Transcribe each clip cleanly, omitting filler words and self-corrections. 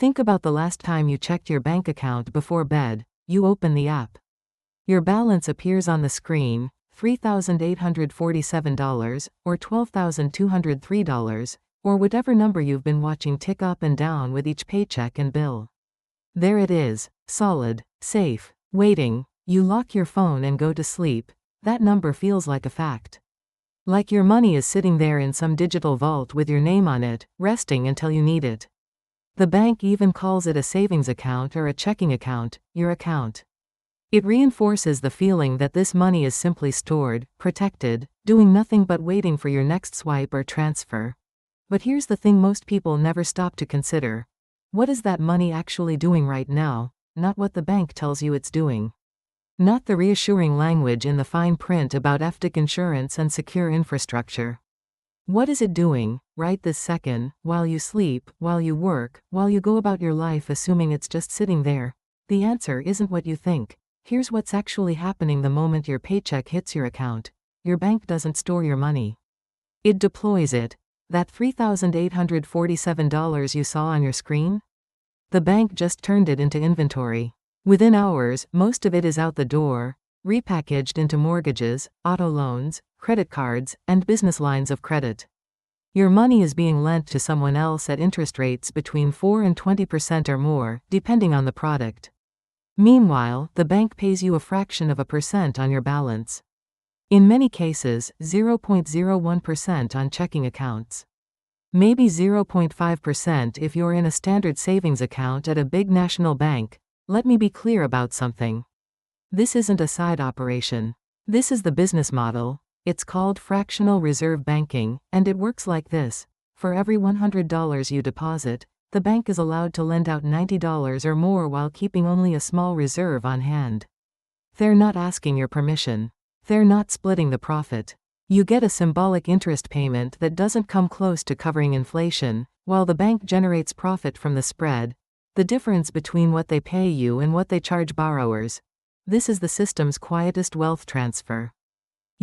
Think about the last time you checked your bank account before bed. You open the app. Your balance appears on the screen, $3,847, or $12,203, or whatever number you've been watching tick up and down with each paycheck and bill. There it is, solid, safe, waiting. You lock your phone and go to sleep. That number feels like a fact. Like your money is sitting there in some digital vault with your name on it, resting until you need it. The bank even calls it a savings account or a checking account, your account. It reinforces the feeling that this money is simply stored, protected, doing nothing but waiting for your next swipe or transfer. But here's the thing most people never stop to consider. What is that money actually doing right now, not what the bank tells you it's doing? Not the reassuring language in the fine print about FDIC insurance and secure infrastructure. What is it doing, right this second, while you sleep, while you work, while you go about your life assuming it's just sitting there? The answer isn't what you think. Here's what's actually happening the moment your paycheck hits your account. Your bank doesn't store your money. It deploys it. That $3,847 you saw on your screen? The bank just turned it into inventory. Within hours, most of it is out the door, repackaged into mortgages, auto loans, credit cards, and business lines of credit. Your money is being lent to someone else at interest rates between 4 and 20% or more, depending on the product. Meanwhile, the bank pays you a fraction of a percent on your balance. In many cases, 0.01% on checking accounts. Maybe 0.5% if you're in a standard savings account at a big national bank. Let me be clear about something. This isn't a side operation. This is the business model. It's called fractional reserve banking, and it works like this. For every $100 you deposit, the bank is allowed to lend out $90 or more while keeping only a small reserve on hand. They're not asking your permission. They're not splitting the profit. You get a symbolic interest payment that doesn't come close to covering inflation, while the bank generates profit from the spread, the difference between what they pay you and what they charge borrowers. This is the system's quietest wealth transfer.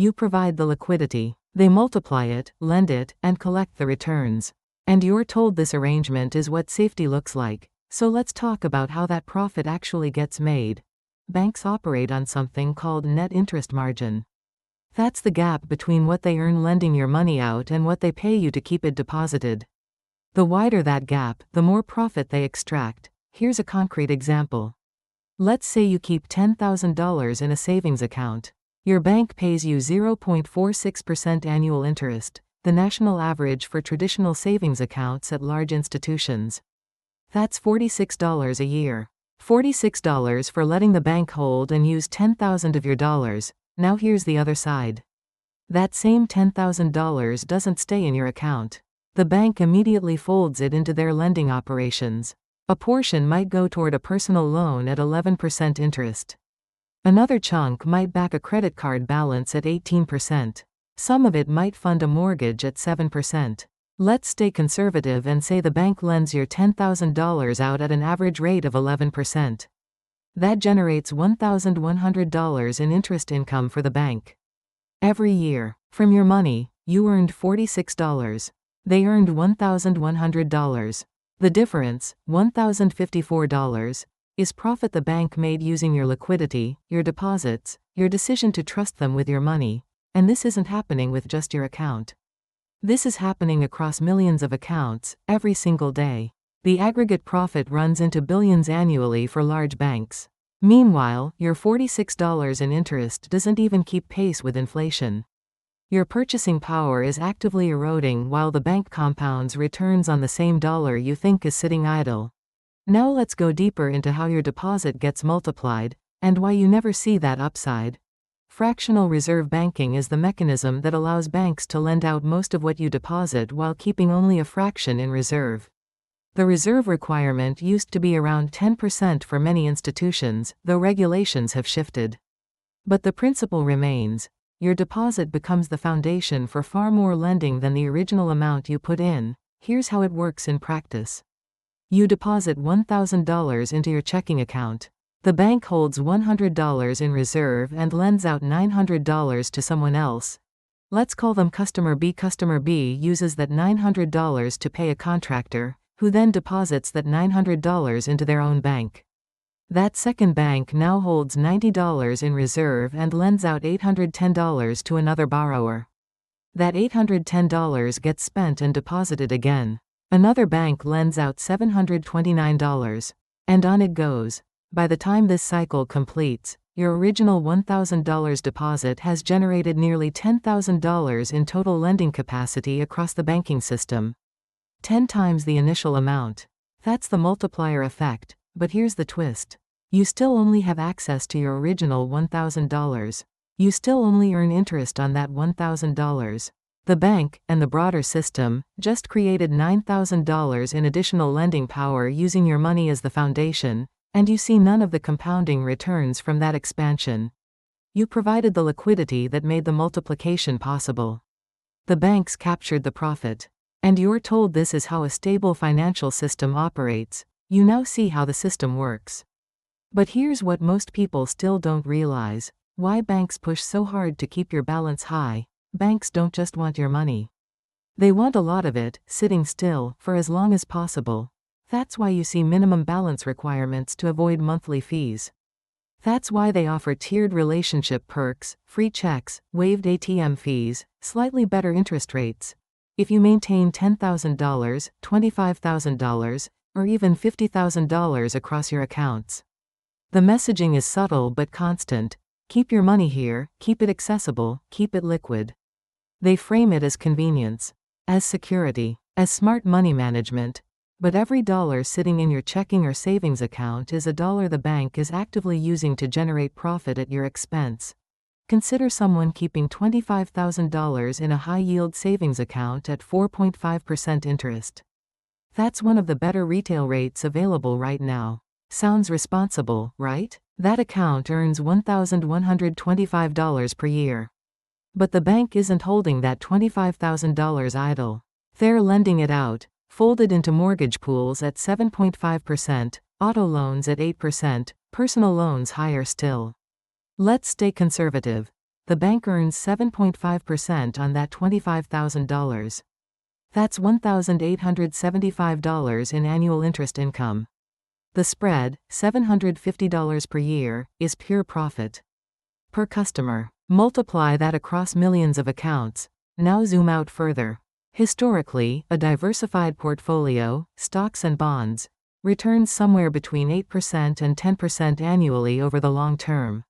You provide the liquidity. They multiply it, lend it, and collect the returns. And you're told this arrangement is what safety looks like. So let's talk about how that profit actually gets made. Banks operate on something called net interest margin. That's the gap between what they earn lending your money out and what they pay you to keep it deposited. The wider that gap, the more profit they extract. Here's a concrete example. Let's say you keep $10,000 in a savings account. Your bank pays you 0.46% annual interest, the national average for traditional savings accounts at large institutions. That's $46 a year. $46 for letting the bank hold and use $10,000 of your dollars. Now here's the other side. That same $10,000 doesn't stay in your account. The bank immediately folds it into their lending operations. A portion might go toward a personal loan at 11% interest. Another chunk might back a credit card balance at 18%. Some of it might fund a mortgage at 7%. Let's stay conservative and say the bank lends your $10,000 out at an average rate of 11%. That generates $1,100 in interest income for the bank. Every year, from your money, you earned $46. They earned $1,100. The difference, $1,054, is profit the bank made using your liquidity, your deposits, your decision to trust them with your money. And this isn't happening with just your account. This is happening across millions of accounts, every single day. The aggregate profit runs into billions annually for large banks. Meanwhile, your $46 in interest doesn't even keep pace with inflation. Your purchasing power is actively eroding while the bank compounds returns on the same dollar you think is sitting idle. Now let's go deeper into how your deposit gets multiplied, and why you never see that upside. Fractional reserve banking is the mechanism that allows banks to lend out most of what you deposit while keeping only a fraction in reserve. The reserve requirement used to be around 10% for many institutions, though regulations have shifted. But the principle remains. Your deposit becomes the foundation for far more lending than the original amount you put in. Here's how it works in practice. You deposit $1,000 into your checking account. The bank holds $100 in reserve and lends out $900 to someone else. Let's call them Customer B. Customer B uses that $900 to pay a contractor, who then deposits that $900 into their own bank. That second bank now holds $90 in reserve and lends out $810 to another borrower. That $810 gets spent and deposited again. Another bank lends out $729. And on it goes. By the time this cycle completes, your original $1,000 deposit has generated nearly $10,000 in total lending capacity across the banking system. 10 times the initial amount. That's the multiplier effect, but here's the twist. You still only have access to your original $1,000. You still only earn interest on that $1,000. The bank, and the broader system, just created $9,000 in additional lending power using your money as the foundation, and you see none of the compounding returns from that expansion. You provided the liquidity that made the multiplication possible. The banks captured the profit. And you're told this is how a stable financial system operates. You now see how the system works. But here's what most people still don't realize. Why banks push so hard to keep your balance high. Banks don't just want your money. They want a lot of it, sitting still, for as long as possible. That's why you see minimum balance requirements to avoid monthly fees. That's why they offer tiered relationship perks, free checks, waived ATM fees, slightly better interest rates. If you maintain $10,000, $25,000, or even $50,000 across your accounts. The messaging is subtle but constant. Keep your money here, keep it accessible, keep it liquid. They frame it as convenience, as security, as smart money management. But every dollar sitting in your checking or savings account is a dollar the bank is actively using to generate profit at your expense. Consider someone keeping $25,000 in a high-yield savings account at 4.5% interest. That's one of the better retail rates available right now. Sounds responsible, right? That account earns $1,125 per year. But the bank isn't holding that $25,000 idle. They're lending it out, folded into mortgage pools at 7.5%, auto loans at 8%, personal loans higher still. Let's stay conservative. The bank earns 7.5% on that $25,000. That's $1,875 in annual interest income. The spread, $750 per year, is pure profit. Per customer. Multiply that across millions of accounts. Now zoom out further. Historically, a diversified portfolio, stocks and bonds, returns somewhere between 8% and 10% annually over the long term.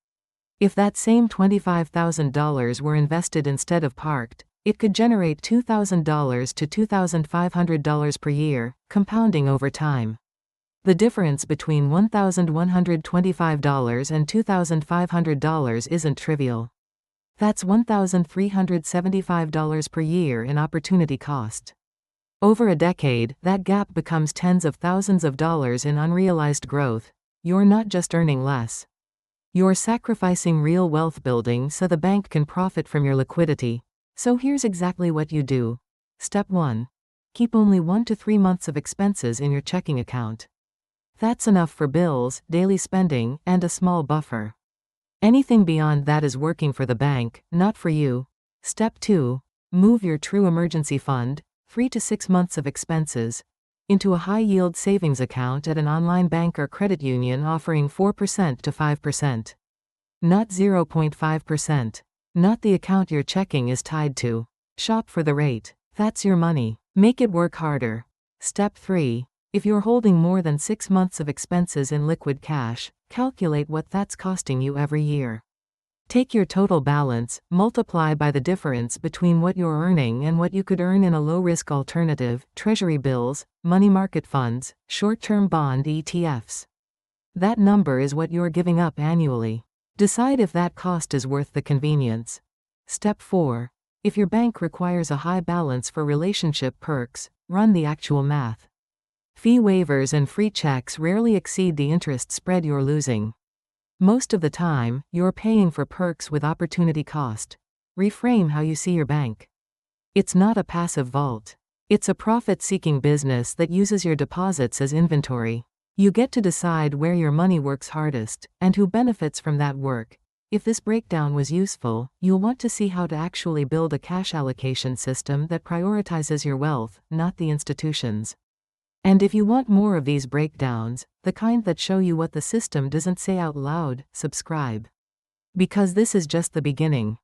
If that same $25,000 were invested instead of parked, it could generate $2,000 to $2,500 per year, compounding over time. The difference between $1,125 and $2,500 isn't trivial. That's $1,375 per year in opportunity cost. Over a decade, that gap becomes tens of thousands of dollars in unrealized growth. You're not just earning less. You're sacrificing real wealth building so the bank can profit from your liquidity. So here's exactly what you do. Step 1. Keep only 1 to 3 months of expenses in your checking account. That's enough for bills, daily spending, and a small buffer. Anything beyond that is working for the bank, not for you. Step 2. Move your true emergency fund, 3 to 6 months of expenses, into a high-yield savings account at an online bank or credit union offering 4% to 5%. Not 0.5%. Not the account your checking is tied to. Shop for the rate. That's your money. Make it work harder. Step 3. If you're holding more than 6 months of expenses in liquid cash, calculate what that's costing you every year. Take your total balance, multiply by the difference between what you're earning and what you could earn in a low-risk alternative, treasury bills, money market funds, short-term bond ETFs. That number is what you're giving up annually. Decide if that cost is worth the convenience. Step 4. If your bank requires a high balance for relationship perks, run the actual math. Fee waivers and free checks rarely exceed the interest spread you're losing. Most of the time, you're paying for perks with opportunity cost. Reframe how you see your bank. It's not a passive vault. It's a profit-seeking business that uses your deposits as inventory. You get to decide where your money works hardest, and who benefits from that work. If this breakdown was useful, you'll want to see how to actually build a cash allocation system that prioritizes your wealth, not the institutions. And if you want more of these breakdowns, the kind that show you what the system doesn't say out loud, subscribe. Because this is just the beginning.